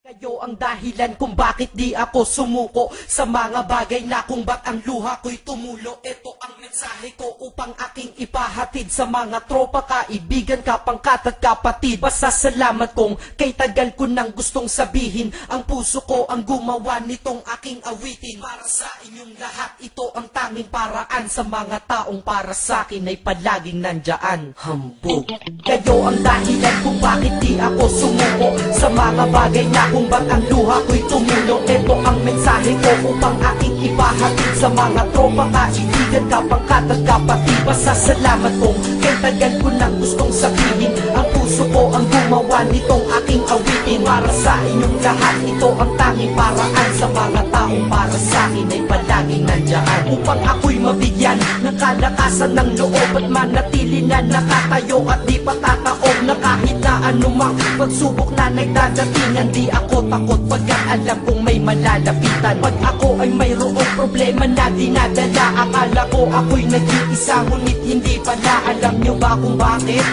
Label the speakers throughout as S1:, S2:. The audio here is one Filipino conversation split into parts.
S1: Kayo ang dahilan kung bakit di ako sumuko sa mga bagay na kung ba't ang luha ko'y tumulo. Ito ang mensahe ko upang aking ipahatid sa mga tropa, kaibigan, kapangkat at kapatid. Pasasalamat kong kay tagal ko nang gustong sabihin. Ang puso ko ang gumawa nitong aking awitin. Para sa inyong lahat, ito ang tanging paraan. Sa mga taong para sa akin ay palaging nandyan. Hambog. Kayo ang dahilan kung bakit di ako sumuko sa mga bagay na kung ba't ang luha ko'y tumulo. Ito ang mensahe ko upang aking ipahatid sa mga tropa, kaibigan, kapangkat at kapatid. Pasasalamat kong kay tagal ko nang gustong sabihin. Ang puso ko ang gumawa nitong aking awitin. Para sa inyong lahat, ito ang tanging paraan. Sa mga taong para sa akin ay palaging nandyan. Upang ako'y mabigyan ng kalakasan ng loob at manatili na nakatayo at di patataob na kahit na anumang pagsubok na nagdadatingan. Di ako takot pagkat alam kong may malalapitan. Pag ako ay mayroong problema na dinadala, akala ko ako'y nag-iisa, ngunit hindi pala. Alam nyo ba kung bakit?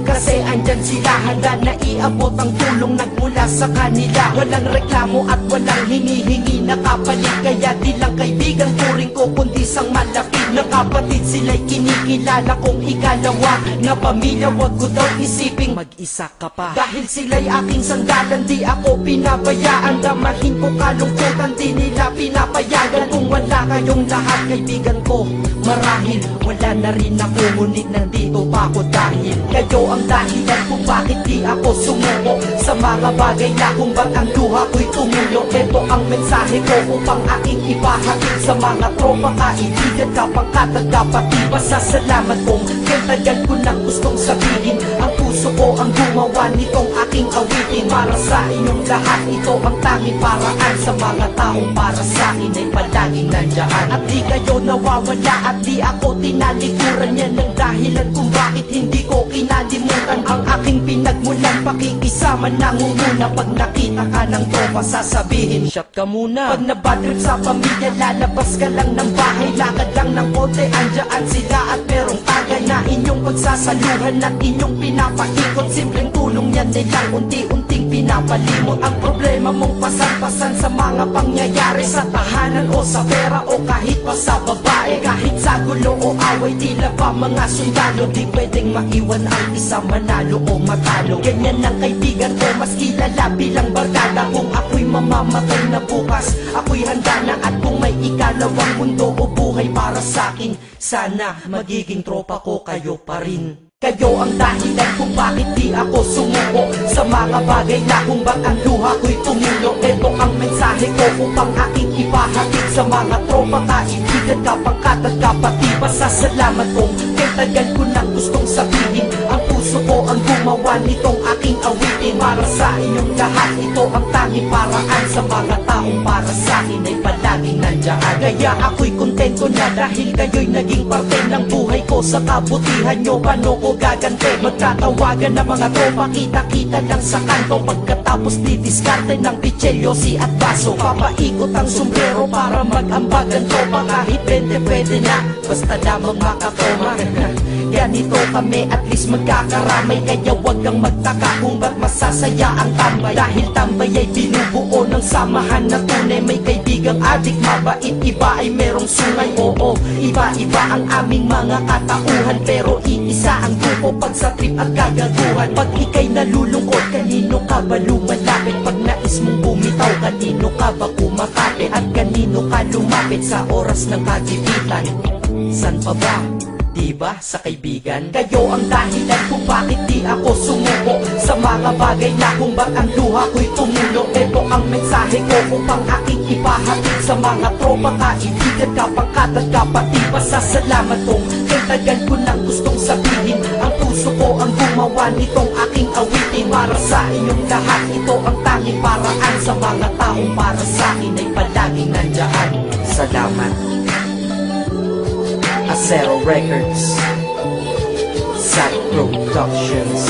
S1: Kasi andyan sila, handa na iabot ang tulong nagmula sa kanila. Walang reklamo at walang hinihingi na kapalit. Kaya di lang kaibigan turing ko kundi sang malapit na kapatid. Sila'y kinikilala kong ikalawa na pamilya. Wag ko daw isiping mag-isa ka pa. Dahil sila'y aking sanggalan, di ako pinabayaan. Damahin ko kalungkutan, di nila pinapayagan. Kung wala kayong lahat kaibigan ko, marahil wala na rin ako. Ngunit nandito pa ako dahil kayo ang dahilan kung bakit di ako sumuko sa mga bagay na kung ba't ang luha ko'y tumulo. Ito ang mensahe ko upang aking ipahatid sa mga tropa, kaibigan, kapangkat at kapatid. Pasasalamat kong kay tagal ko nang gustong sabihin. Ang puso ko ang gumawa nitong aking awitin. Para sa inyong lahat, ito ang tanging paraan. Sa mga taong para sa akin ay palaging nandyan. At di kayo nawawala at di ako tinalikuran. Yan ang dahilan kung bakit hindi ko kinalimutan ang aking pinagmulan. Pakikisama nangunguna. Pag nakita ka ng tropa sasabihin, shot ka muna. Pag nabadrip sa pamilya, lalabas ka lang ng bahay. Lakad lang ng konti, andyan sila at merong tagay na inyong pagsasaluhan at inyong pinapaikot. Simpleng tulong yan nilang unti-unting pinapalimot. Ang problema mong pasan-pasan sa mga pangyayari sa tahanan o sa pera o kahit pa sa babae. Kahit sa gulo o away, tila ba mga sundalo, di pwedeng maiwan ang isa manalo o matalo. Ganyan ang kaibigan ko, mas kilala bilang barkada. Kung ako'y mamamatay na bukas, ako'y handa na. At kung may ikalawang mundo o buhay para sa akin, sana magiging tropa ko kayo pa rin. Kayo ang dahilan kung bakit di ako sumuko sa mga bagay na kung ba't ang luha ko'y tumulo. Ito ang mensahe ko upang aking ipahatid sa mga tropa, kaibigan, kapangkat at kapatid. Pasasalamat kong kay tagal ko nang gustong sabihin. Ang puso ko ang gumawa nitong aking awitin. Para sa inyong lahat, ito ang tanging paraan. Sa mga taong para sa akin ay palaging nandyan. Kaya ako'y kontento na dahil kayo'y naging parte ng buhay ko. Sa kabutihan nyo, paano ko gagante? Magtatawagan ng mga tropa, kita-kita lang sa kanto. Pagkatapos didiskarte ng pichelyosi at baso. Papaikot ang sombrero para mag-ambag ang tropa. Kahit 20 pwede na, basta lamang makatoma. Ganito kami, at least magkakaramay. Kaya wag kang magtaka kung ba't masasaya ang tambay. Dahil tambay ay binubuo ng samahan na tunay. May kaibigang adik, mabait, iba ay merong sungay. Oo, iba-iba ang aming mga katauhan, pero iisa ang grupo pag sa trip at kagaguhan. Pag ika'y nalulungkot, kanino ka ba lumalapit? Pag nais mong bumitaw, kanino ka ba kumakapit? At kanino ka lumapit sa oras ng kagipitan? San pa ba? Diba sa kaibigan? Kayo ang dahilan kung bakit di ako sumuko sa mga bagay na kung ba't ang luha ko'y tumulo. Ito ang mensahe ko upang aking ipahatid sa mga tropa, kaibigan, kapangkat at kapatid. Pasasalamat kong kay tagal ko nang gustong sabihin. Ang puso ko ang gumawa nitong aking awitin. Para sa inyong lahat, ito ang tanging paraan. Sa mga taong para sa akin ay palaging nandyan. Salamat. Acero Records, Sad Productions.